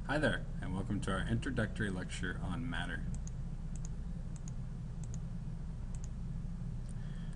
Hi there, and welcome to our introductory lecture on matter.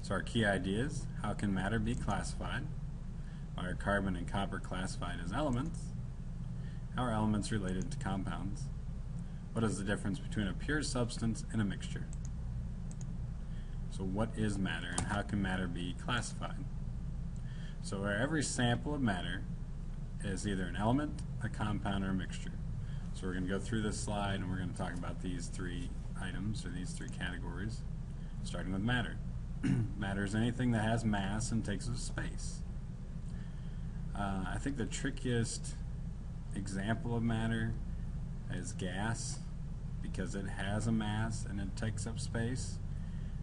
So our key ideas: how can matter be classified? Why are carbon and copper classified as elements? How are elements related to compounds? What is the difference between a pure substance and a mixture? So what is matter, and how can matter be classified? So where every sample of matter is either an element, a compound, or a mixture. So we're going to go through this slide and we're going to talk about these three items, or these three categories, starting with matter. Matter is anything that has mass and takes up space. I think the trickiest example of matter is gas, because it has a mass and it takes up space,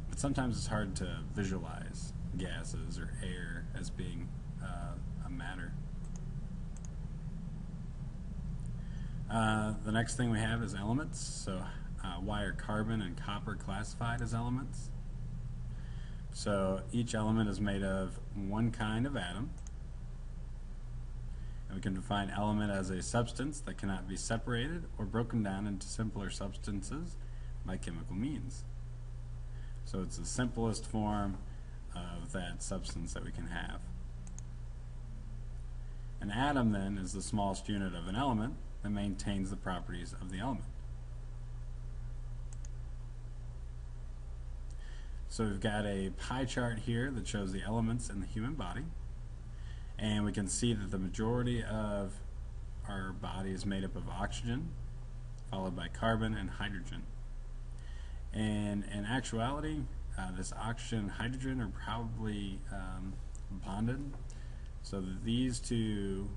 but sometimes it's hard to visualize gases or air as being a matter. The next thing we have is elements. So why are carbon and copper classified as elements? So each element is made of one kind of atom, and we can define element as a substance that cannot be separated or broken down into simpler substances by chemical means. So it's the simplest form of that substance that we can have. An atom then is the smallest unit of an element that maintains the properties of the element. So we've got a pie chart here that shows the elements in the human body, and we can see that the majority of our body is made up of oxygen, followed by carbon and hydrogen. And in actuality, this oxygen and hydrogen are probably bonded, so that these two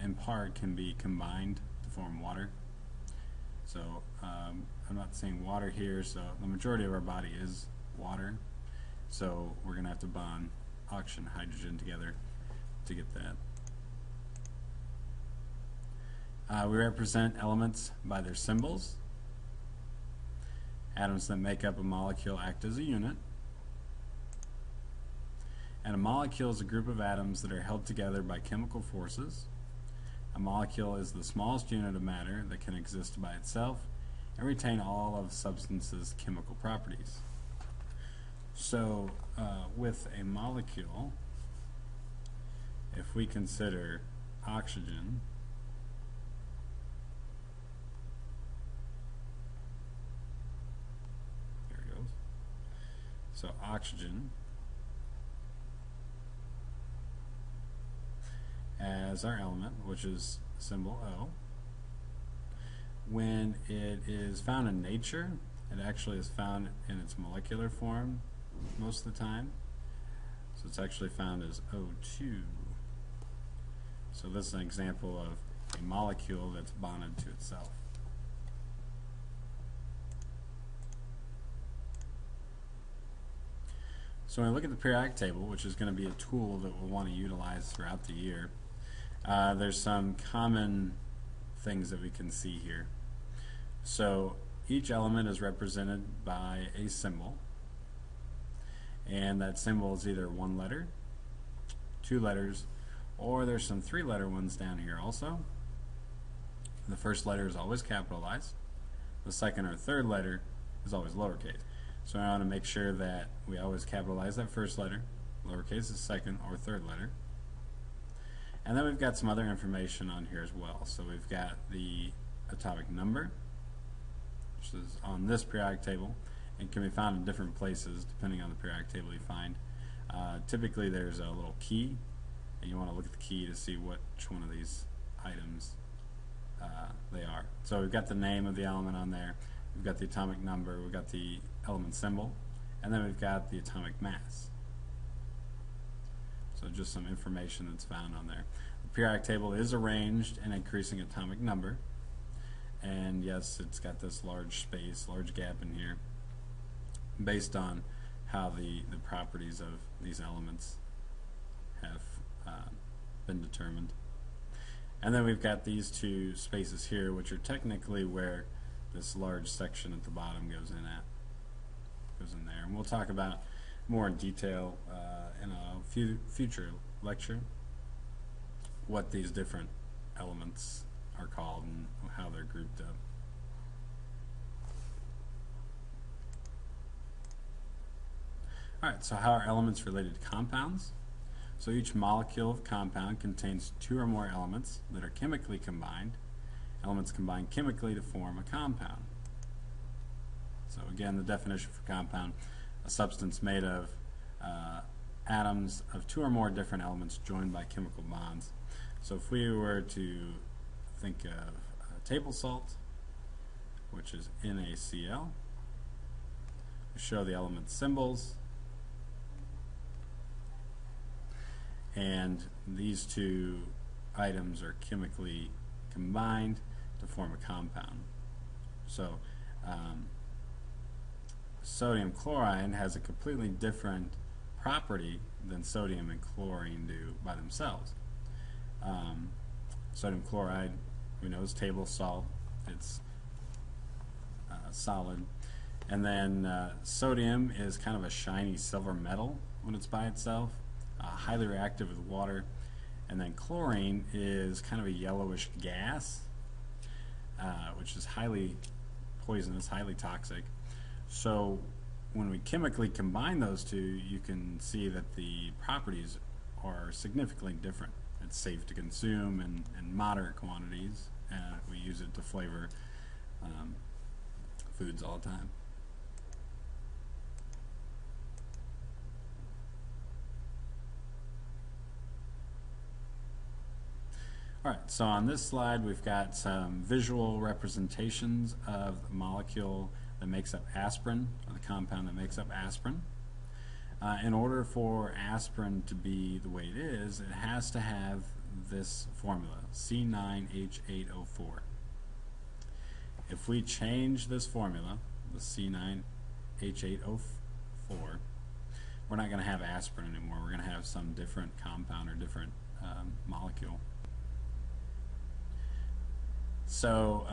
in part can be combined to form water. So I'm not saying water here, so the majority of our body is water, so we're going to have to bond oxygen and hydrogen together to get that. We represent elements by their symbols. Atoms that make up a molecule act as a unit, and a molecule is a group of atoms that are held together by chemical forces. A molecule is the smallest unit of matter that can exist by itself and retain all of substances' chemical properties. So with a molecule, if we consider oxygen, there it goes. So oxygen as our element, which is symbol O. When it is found in nature, it actually is found in its molecular form most of the time. So it's actually found as O2. So this is an example of a molecule that's bonded to itself. So when we look at the periodic table, which is going to be a tool that we'll want to utilize throughout the year, there's some common things that we can see here. So each element is represented by a symbol, and that symbol is either one letter, two letters, or there's some three-letter ones down here also. The first letter is always capitalized. The second or third letter is always lowercase. So I want to make sure that we always capitalize that first letter, lowercase the second or third letter. And then we've got some other information on here as well. So we've got the atomic number, which is on this periodic table, and can be found in different places depending on the periodic table you find. Typically there's a little key, and you want to look at the key to see which one of these items they are. So we've got the name of the element on there, we've got the atomic number, we've got the element symbol, and then we've got the atomic mass. So just some information that's found on there. The periodic table is arranged in increasing atomic number, and yes, it's got this large space, large gap in here, based on how the properties of these elements have been determined. And then we've got these two spaces here, which are technically where this large section at the bottom goes in there. And we'll talk about more in detail in a future lecture what these different elements are called and how they're grouped up. Alright, so how are elements related to compounds? So each molecule of compound contains two or more elements that are chemically combined. Elements combine chemically to form a compound. So again, the definition for compound: a substance made of atoms of two or more different elements joined by chemical bonds. So if we were to think of table salt, which is NaCl, we show the element symbols, and these two items are chemically combined to form a compound. So sodium chloride has a completely different property than sodium and chlorine do by themselves. Sodium chloride, we know, is table salt. It's solid. And then sodium is kind of a shiny silver metal when it's by itself, highly reactive with water. And then chlorine is kind of a yellowish gas, which is highly poisonous, highly toxic. So when we chemically combine those two, you can see that the properties are significantly different. It's safe to consume in moderate quantities, and we use it to flavor foods all the time. Alright, so on this slide we've got some visual representations of the molecule that makes up aspirin, or the compound that makes up aspirin. In order for aspirin to be the way it is, it has to have this formula, C9H8O4. If we change this formula, the C9H8O4, we're not going to have aspirin anymore. We're going to have some different compound or different molecule. So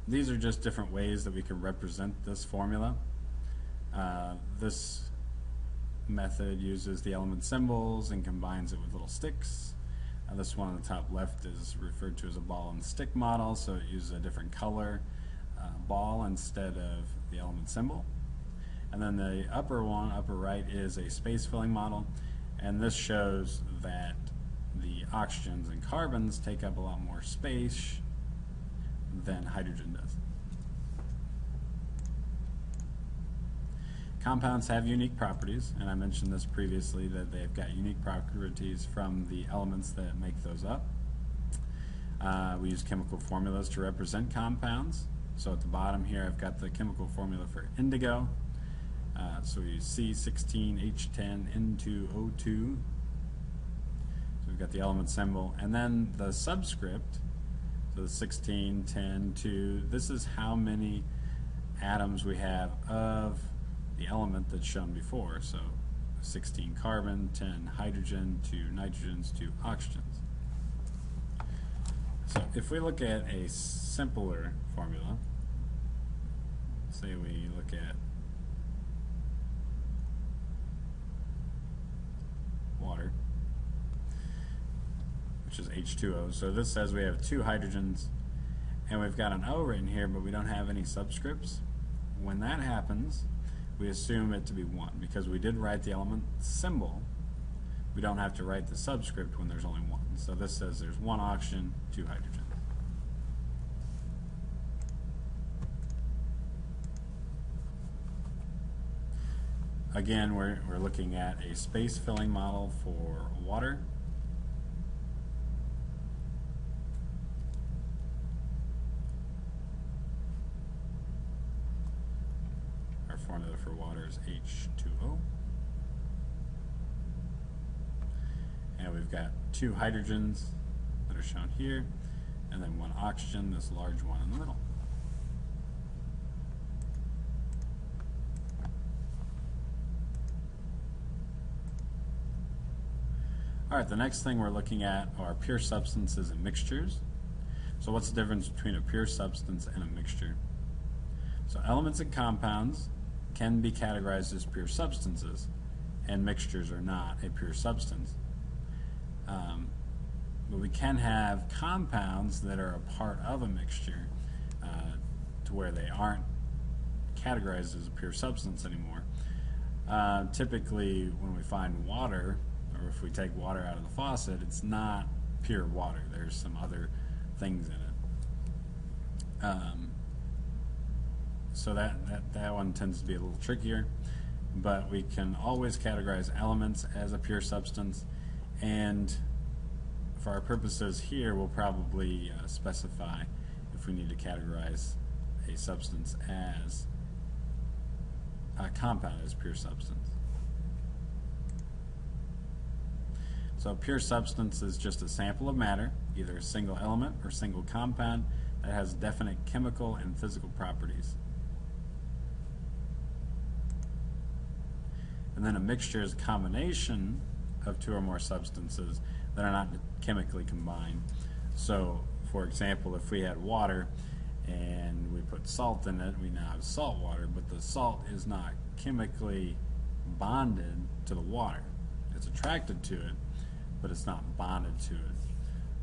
these are just different ways that we can represent this formula. This method uses the element symbols and combines it with little sticks. This one on the top left is referred to as a ball and stick model, so it uses a different color ball instead of the element symbol. And then the upper one, upper right, is a space filling model, and this shows that the oxygens and carbons take up a lot more space than hydrogen does. Compounds have unique properties, and I mentioned this previously, that they've got unique properties from the elements that make those up. We use chemical formulas to represent compounds. So at the bottom here I've got the chemical formula for indigo. So we use C16H10N2O2. So we've got the element symbol, and then the subscript, so the 16, 10, 2, this is how many atoms we have of the element that's shown before. So 16 carbon, 10 hydrogen, 2 nitrogens, 2 oxygens. So if we look at a simpler formula, say we look at water, which is H2O. So this says we have 2 hydrogens, and we've got an O written here, but we don't have any subscripts. When that happens, we assume it to be 1, because we did write the element symbol. We don't have to write the subscript when there's only 1. So this says there's 1 oxygen, 2 hydrogen. Again, we're looking at a space filling model for water. Our formula for water is H2O. And we've got 2 hydrogens that are shown here, and then 1 oxygen, this large one in the middle. Alright, the next thing we're looking at are pure substances and mixtures. So what's the difference between a pure substance and a mixture? So elements and compounds can be categorized as pure substances, and mixtures are not a pure substance. But we can have compounds that are a part of a mixture to where they aren't categorized as a pure substance anymore. Typically, when we find water, or if we take water out of the faucet, it's not pure water. There's some other things in it. So that one tends to be a little trickier, but we can always categorize elements as a pure substance, and for our purposes here, we'll probably specify if we need to categorize a substance as a compound as pure substance. So pure substance is just a sample of matter, either a single element or single compound that has definite chemical and physical properties. And then a mixture is a combination of two or more substances that are not chemically combined. So, for example, if we had water and we put salt in it, we now have salt water, but the salt is not chemically bonded to the water. It's attracted to it, but it's not bonded to it.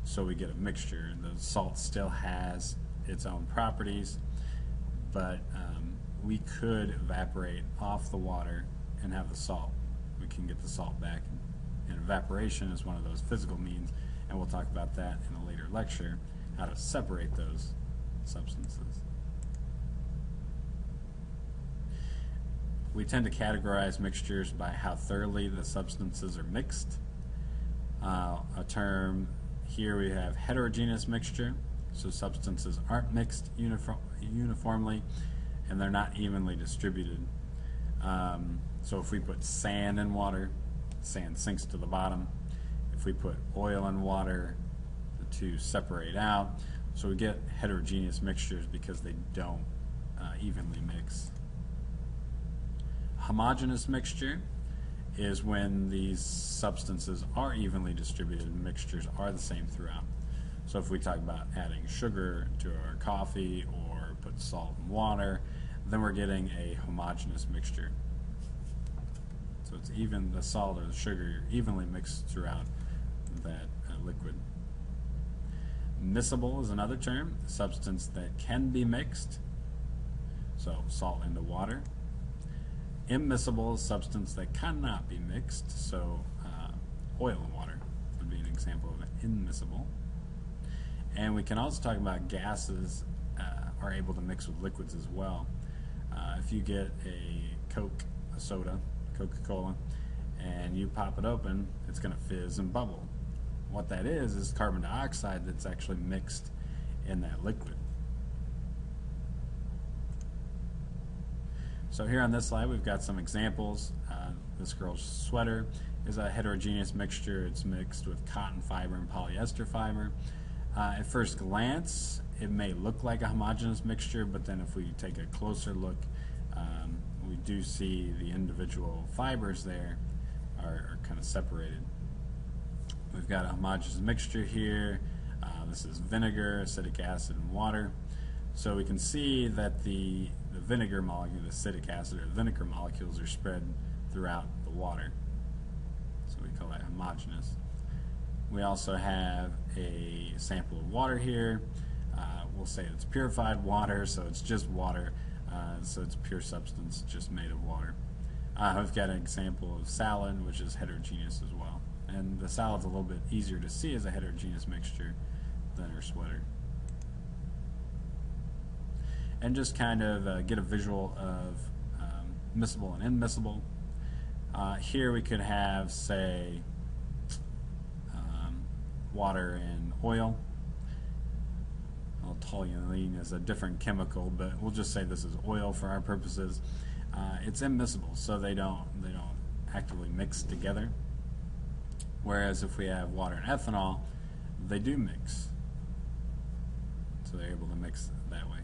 So we get a mixture. The salt still has its own properties, but we could evaporate off the water and have the salt. We can get the salt back. And evaporation is one of those physical means, and we'll talk about that in a later lecture, how to separate those substances. We tend to categorize mixtures by how thoroughly the substances are mixed. A term here we have heterogeneous mixture, so substances aren't mixed uniformly and they're not evenly distributed. So if we put sand in water, sand sinks to the bottom. If we put oil in water, the two separate out. So we get heterogeneous mixtures because they don't evenly mix. Homogeneous mixture is when these substances are evenly distributed and mixtures are the same throughout. So if we talk about adding sugar to our coffee or put salt in water, then we're getting a homogeneous mixture. So it's even, the salt or the sugar evenly mixed throughout that liquid. Miscible is another term, a substance that can be mixed, so salt into water. Immiscible is a substance that cannot be mixed, so oil and water would be an example of an immiscible. And we can also talk about gases are able to mix with liquids as well. If you get a Coke, a soda, Coca-Cola, and you pop it open, it's going to fizz and bubble. What that is carbon dioxide that's actually mixed in that liquid. So here on this slide we've got some examples. This girl's sweater is a heterogeneous mixture. It's mixed with cotton fiber and polyester fiber. At first glance it may look like a homogeneous mixture, but then if we take a closer look, we do see the individual fibers there are kind of separated. We've got a homogeneous mixture here. This is vinegar, acetic acid, and water. So we can see that the vinegar molecule, the acetic acid or vinegar molecules are spread throughout the water. So we call that homogeneous. We also have a sample of water here. We'll say it's purified water, so it's just water. So it's pure substance just made of water. I've got an example of salad, which is heterogeneous as well. And the salad's a little bit easier to see as a heterogeneous mixture than her sweater. And just kind of get a visual of miscible and immiscible. Here we could have, say, water and oil. Toluene is a different chemical, but we'll just say this is oil for our purposes. It's immiscible, so they don't actively mix together. Whereas if we have water and ethanol, they do mix. So they're able to mix that way.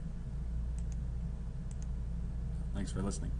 Thanks for listening.